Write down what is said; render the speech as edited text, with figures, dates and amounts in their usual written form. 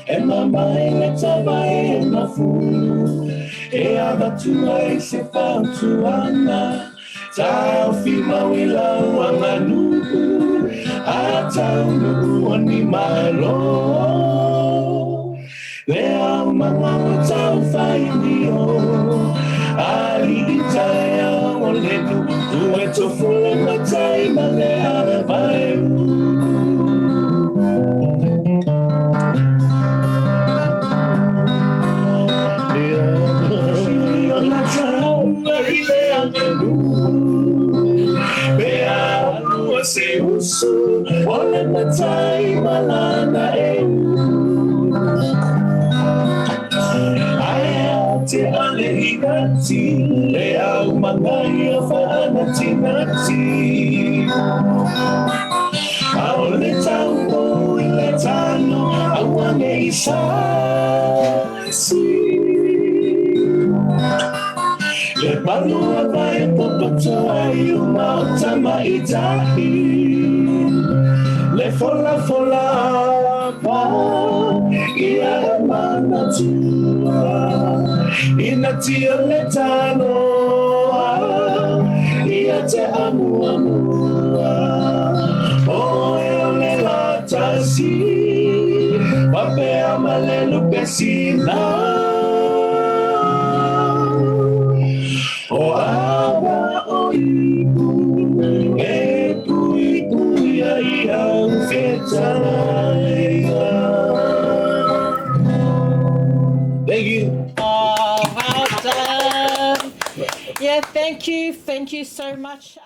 E mamãe me tawai e mafu E abatua e se fautuana Tau fi mawila wanganu Atau nuku oni malo Lea mga tau fai dio Ali itaya oletu Uwe tofule matai malea bae Se usu ole matai malana Aya te ale igati Le au mangai faanati nati Aole taupo ile tano Awange isasi Le palua vai popotoa Iuma otama itahi Le fola pa Ia mana tua Ina tia le tano Ia te amua Oe ole la tasi Pape amalelu pesina O awa o ibu E pui ya yang fetaya Thank you. Oh, well done. Yeah, thank you so much.